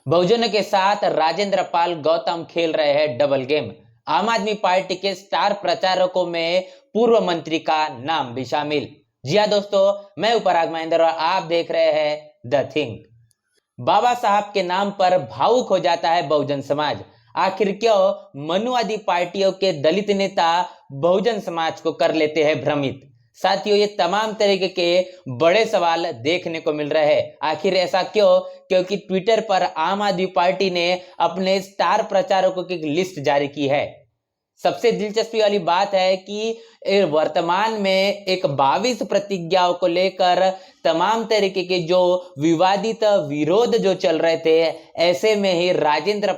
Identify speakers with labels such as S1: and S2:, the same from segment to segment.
S1: बहुजनों के साथ राजेंद्र पाल गौतम खेल रहे हैं डबल गेम। आम आदमी पार्टी के स्टार प्रचारकों में पूर्व मंत्री का नाम भी शामिल। जी हाँ दोस्तों, मैं उपराग महेंद्र और आप देख रहे हैं द थिंग। बाबा साहब के नाम पर भावुक हो जाता है बहुजन समाज। आखिर क्यों मनुवादी पार्टियों के दलित नेता बहुजन समाज को कर लेते हैं भ्रमित। साथियों, ये तमाम तरीके के बड़े सवाल देखने को मिल रहे हैं। आखिर ऐसा क्यों? क्योंकि ट्विटर पर आम आदमी पार्टी ने अपने स्टार प्रचारकों की लिस्ट जारी की है। सबसे दिलचस्पी वाली बात है कि वर्तमान में एक 22 प्रतिज्ञाओं को लेकर तमाम तरीके के जो विवादित विरोध जो चल रहे थे, ऐसे में ही राजेंद्र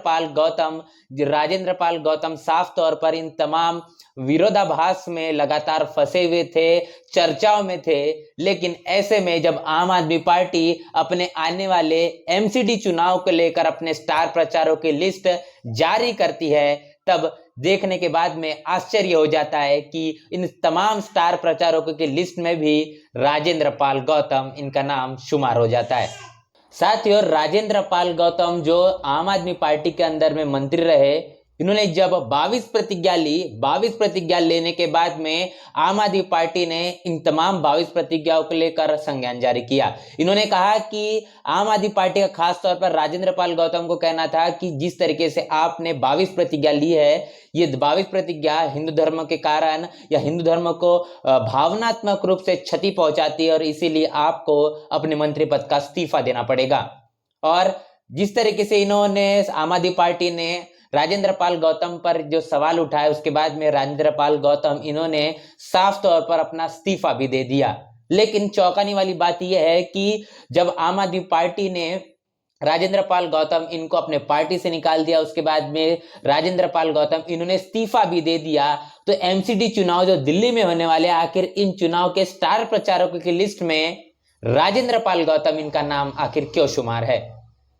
S1: पाल गौतम साफ तौर पर इन तमाम विरोधाभास में लगातार फंसे हुए थे, चर्चाओं में थे। लेकिन ऐसे में जब आम आदमी पार्टी अपने आने वाले एमसीडी चुनाव को लेकर अपने स्टार प्रचारों की लिस्ट जारी करती है, तब देखने के बाद में आश्चर्य हो जाता है कि इन तमाम स्टार प्रचारकों की लिस्ट में भी राजेंद्र पाल गौतम इनका नाम शुमार हो जाता है। साथियों, राजेंद्र पाल गौतम जो आम आदमी पार्टी के अंदर में मंत्री रहे, इन्होंने जब 22 प्रतिज्ञा लेने के बाद में आम आदमी पार्टी ने इन तमाम 22 प्रतिज्ञाओं को लेकर संज्ञान जारी किया। इन्होंने कहा कि आम आदमी पार्टी का खास तौर पर राजेंद्र पाल गौतम को कहना था कि जिस तरीके से आपने 22 प्रतिज्ञा ली है, ये 22 प्रतिज्ञा हिंदू धर्म के कारण या हिंदू धर्म को भावनात्मक रूप से क्षति पहुंचाती है और इसीलिए आपको अपने मंत्री पद का इस्तीफा देना पड़ेगा। और जिस तरीके से इन्होंने आम आदमी पार्टी ने राजेंद्र पाल गौतम पर जो सवाल उठाए, उसके बाद में राजेंद्र पाल गौतम इन्होंने साफ तौर पर अपना इस्तीफा भी दे दिया। लेकिन चौंकाने वाली बात यह है कि जब आम आदमी पार्टी ने राजेंद्र पाल गौतम इनको अपने पार्टी से निकाल दिया, उसके बाद में राजेंद्र पाल गौतम इन्होंने इस्तीफा भी दे दिया, तो एमसीडी चुनाव जो दिल्ली में होने वाले, आखिर इन चुनाव के स्टार प्रचारकों की लिस्ट में राजेंद्र पाल गौतम इनका नाम आखिर क्यों शुमार है?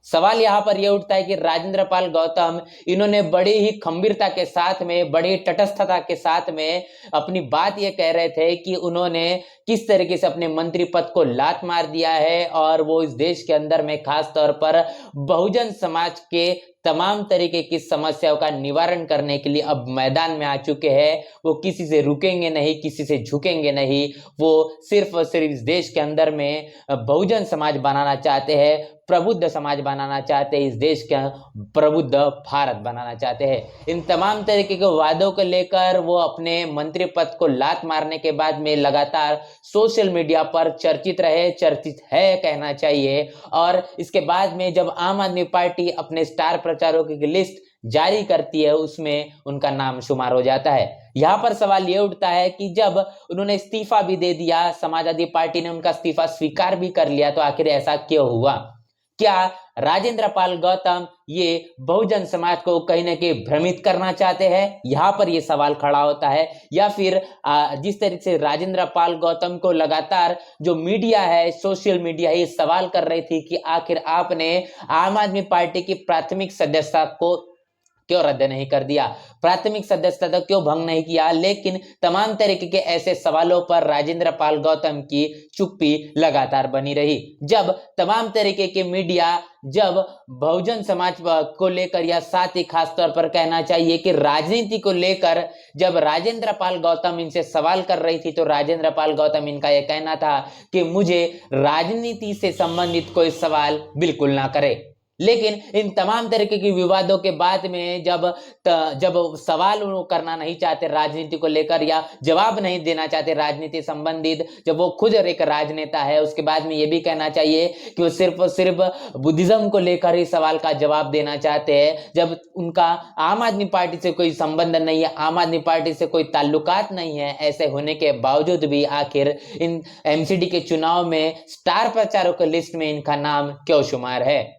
S1: सवाल यहां पर यह उठता है कि राजेंद्र पाल गौतम इन्होंने बड़ी ही खंभीरता के साथ में, बड़ी तटस्थता के साथ में अपनी बात यह कह रहे थे कि उन्होंने किस तरीके से अपने मंत्री पद को लात मार दिया है और वो इस देश के अंदर में खास तौर पर बहुजन समाज के तमाम तरीके की समस्याओं का निवारण करने के लिए अब मैदान में आ चुके हैं। वो किसी से रुकेंगे नहीं, किसी से झुकेंगे नहीं। वो सिर्फ और सिर्फ इस देश के अंदर में बहुजन समाज बनाना चाहते हैं, प्रबुद्ध समाज बनाना चाहते हैं, इस देश का प्रबुद्ध भारत बनाना चाहते हैं। इन तमाम तरीके के वादों को लेकर वो अपने मंत्री पद को लात मारने के बाद में लगातार सोशल मीडिया पर चर्चित है कहना चाहिए। और इसके बाद में जब आम आदमी पार्टी अपने स्टार प्रचारकों की लिस्ट जारी करती है, उसमें उनका नाम शुमार हो जाता है। यहां पर सवाल यह उठता है कि जब उन्होंने इस्तीफा भी दे दिया, समाजवादी पार्टी ने उनका इस्तीफा स्वीकार भी कर लिया, तो आखिर ऐसा क्यों हुआ? क्या राजेंद्र पाल गौतम ये बहुजन समाज को कहीं ना कहीं भ्रमित करना चाहते हैं? यहां पर ये सवाल खड़ा होता है। या फिर जिस तरीके से राजेंद्र पाल गौतम को लगातार जो मीडिया है, सोशल मीडिया ये सवाल कर रही थी कि आखिर आपने आम आदमी पार्टी की प्राथमिक सदस्यता को क्यों रद्द नहीं कर दिया, प्राथमिक सदस्यता क्यों भंग नहीं किया। लेकिन तमाम तरीके के ऐसे सवालों पर राजेंद्र पाल गौतम की चुप्पी लगातार बनी रही। जब तमाम तरीके के मीडिया जब बहुजन समाज को लेकर या साथ ही खास तौर पर कहना चाहिए कि राजनीति को लेकर जब राजेंद्र पाल गौतम इनसे सवाल कर रही थी, तो राजेंद्र पाल गौतम इनका यह कहना था कि मुझे राजनीति से संबंधित कोई सवाल बिल्कुल ना करे। लेकिन इन तमाम तरीके के विवादों के बाद में जब सवाल वो करना नहीं चाहते राजनीति को लेकर या जवाब नहीं देना चाहते राजनीति संबंधित, जब वो खुद एक राजनेता है, उसके बाद में ये भी कहना चाहिए कि वो सिर्फ और सिर्फ बुद्धिज्म को लेकर ही सवाल का जवाब देना चाहते हैं, जब उनका आम आदमी पार्टी से कोई संबंध नहीं है, आम आदमी पार्टी से कोई ताल्लुकात नहीं है, ऐसे होने के बावजूद भी आखिर इन एमसीडी के चुनाव में स्टार प्रचारकों की लिस्ट में इनका नाम क्यों शुमार है?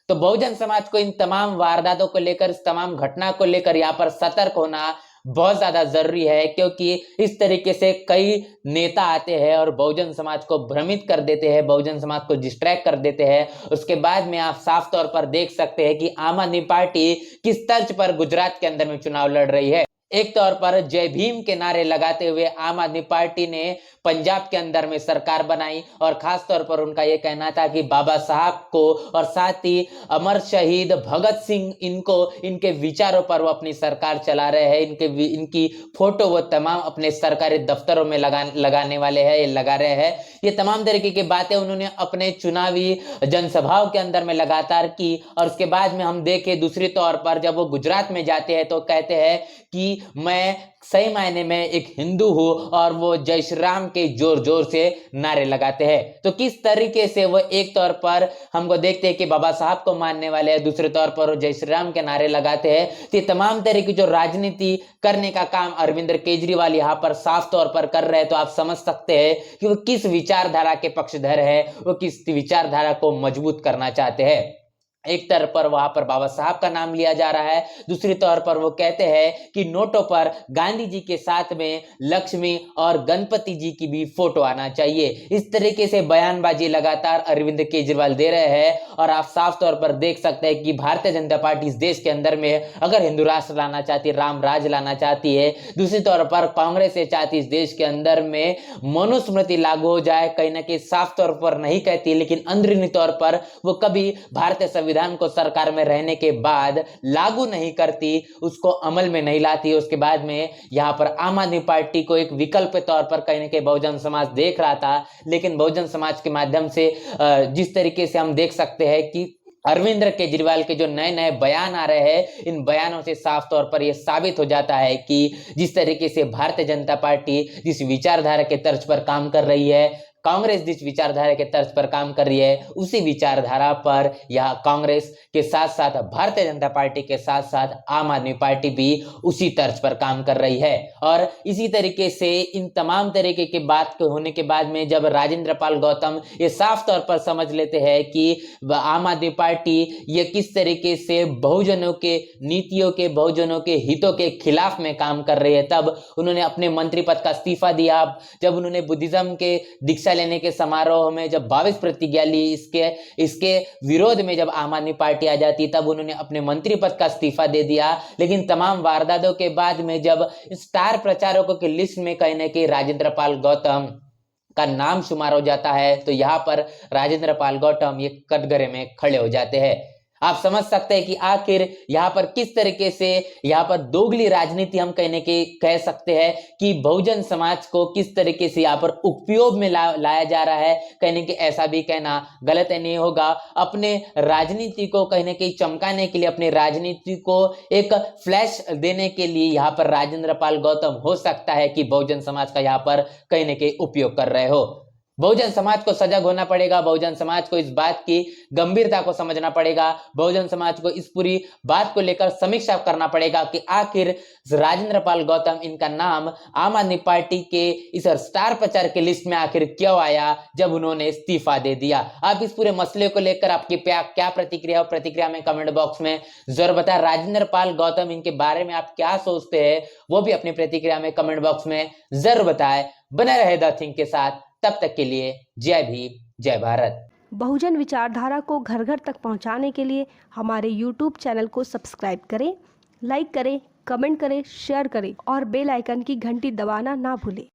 S1: तो बहुजन समाज को इन तमाम वारदातों को लेकर, इस तमाम घटना को लेकर यहाँ पर सतर्क होना बहुत ज्यादा जरूरी है, क्योंकि इस तरीके से कई नेता आते हैं और बहुजन समाज को भ्रमित कर देते हैं, बहुजन समाज को डिस्ट्रैक्ट कर देते हैं। उसके बाद में आप साफ तौर पर देख सकते हैं कि आम आदमी पार्टी किस तर्ज पर गुजरात के अंदर में चुनाव लड़ रही है। एक तौर पर जय भीम के नारे लगाते हुए आम आदमी पार्टी ने पंजाब के अंदर में सरकार बनाई और खास तौर पर उनका यह कहना था कि बाबा साहब को और साथ ही अमर शहीद भगत सिंह इनको इनके विचारों पर वो अपनी सरकार चला रहे हैं, इनकी फोटो वो तमाम अपने सरकारी दफ्तरों में लगाने वाले हैं, ये लगा रहे हैं। ये तमाम तरीके की बातें उन्होंने अपने चुनावी जनसभाओं के अंदर में लगातार की। और उसके बाद में हम देखें दूसरी तौर पर जब वो गुजरात में जाते हैं तो कहते हैं कि मैं सही मायने में एक हिंदू हूं और वो जय श्री राम के जोर जोर से नारे लगाते हैं। तो किस तरीके से वो एक तौर पर हमको देखते हैं कि बाबा साहब को मानने वाले हैं, दूसरे तौर पर वो जय श्री राम के नारे लगाते हैं। तो ये तमाम तरह की जो राजनीति करने का काम अरविंद केजरीवाल यहाँ पर साफ तौर पर कर रहे हैं, तो आप समझ सकते हैं कि वो किस विचारधारा के पक्षधर है, वो किस विचारधारा को मजबूत करना चाहते हैं। एक तरफ पर वहां पर बाबा साहब का नाम लिया जा रहा है, दूसरी तौर पर वो कहते हैं कि नोटों पर गांधी जी के साथ में लक्ष्मी और गणपति जी की भी फोटो आना चाहिए। इस तरीके से बयानबाजी लगातार अरविंद केजरीवाल दे रहे हैं और आप साफ तौर पर देख सकते हैं कि भारतीय जनता पार्टी इस देश के अंदर में अगर हिंदू राष्ट्र लाना चाहती है, राम राज लाना चाहती है, दूसरी तौर पर कांग्रेस ये चाहती है इस देश के अंदर में मनुस्मृति लागू हो जाए, कहीं ना कहीं साफ तौर पर नहीं कहती लेकिन अंदरूनी तौर पर वो कभी भारतीय संविधान को सरकार में रहने के बाद लागू नहीं करती, उसको अमल में नहीं लाती। उसके बाद में यहां पर आम आदमी पार्टी को एक विकल्प के तौर पर कहीं ना कहीं बहुजन समाज देख रहा था, लेकिन बहुजन समाज के माध्यम से जिस तरीके से हम देख सकते हैं कि अरविंद केजरीवाल के जो नए नए बयान आ रहे हैं, इन बयानों से साफ तौर पर यह साबित हो जाता है कि जिस तरीके से भारतीय जनता पार्टी जिस विचारधारा के तर्ज पर काम कर रही है, कांग्रेस जिस विचारधारा के तर्ज पर काम कर रही है, उसी विचारधारा पर यह कांग्रेस के साथ साथ भारतीय जनता पार्टी के साथ साथ आम आदमी पार्टी भी उसी तर्ज पर काम कर रही है। और इसी तरीके से इन तमाम तरीके की बात के होने के बाद में जब राजेंद्र पाल गौतम ये साफ तौर पर समझ लेते हैं कि आम आदमी पार्टी ये किस तरीके से बहुजनों के नीतियों के, बहुजनों के हितों के खिलाफ में काम कर रही है, तब उन्होंने अपने मंत्री पद का इस्तीफा दिया। जब उन्होंने बुद्धिज्म के दीक्षा लेने के समारोह में जब 22 प्रतिज्ञा ली, इसके विरोध में जब आम आदमी पार्टी आ जाती, तब उन्होंने अपने मंत्री पद का इस्तीफा दे दिया। लेकिन तमाम वारदातों के बाद में जब स्टार प्रचारकों की लिस्ट में कहीं ना कहीं राजेंद्र पाल गौतम का नाम शुमार हो जाता है, तो यहाँ पर राजेंद्र पाल गौतम ये कटघरे में खड़े हो जाते हैं। आप समझ सकते हैं कि आखिर यहाँ पर किस तरीके से यहाँ पर दोगली राजनीति हम कहने के कह सकते हैं कि बहुजन समाज को किस तरीके से यहाँ पर उपयोग में लाया जा रहा है। कहने के ऐसा भी कहना गलत नहीं होगा। अपने राजनीति को कहने के चमकाने के लिए, अपने राजनीति को एक फ्लैश देने के लिए यहाँ पर राजेंद्र पाल गौतम हो सकता है कि बहुजन समाज का यहाँ पर कहीं ना कहीं उपयोग कर रहे हो। बहुजन समाज को सजग होना पड़ेगा, बहुजन समाज को इस बात की गंभीरता को समझना पड़ेगा, बहुजन समाज को इस पूरी बात को लेकर समीक्षा करना पड़ेगा कि आखिर राजेंद्र पाल गौतम इनका नाम आम आदमी पार्टी के इस स्टार प्रचार के लिस्ट में आखिर क्यों आया जब उन्होंने इस्तीफा दे दिया। आप इस पूरे मसले को लेकर आपकी क्या प्रतिक्रिया हो, प्रतिक्रिया में कमेंट बॉक्स में जरूर बताएं। राजेंद्र पाल गौतम इनके बारे में आप क्या सोचते हैं वो भी अपनी प्रतिक्रिया में कमेंट बॉक्स में जरूर बताएं। बने रहे द थिंक के साथ, तब तक के लिए जय भीम, जय भारत।
S2: बहुजन विचारधारा को घर घर तक पहुंचाने के लिए हमारे YouTube चैनल को सब्सक्राइब करें, लाइक करें, कमेंट करें, शेयर करें और बेल आइकन की घंटी दबाना ना भूलें।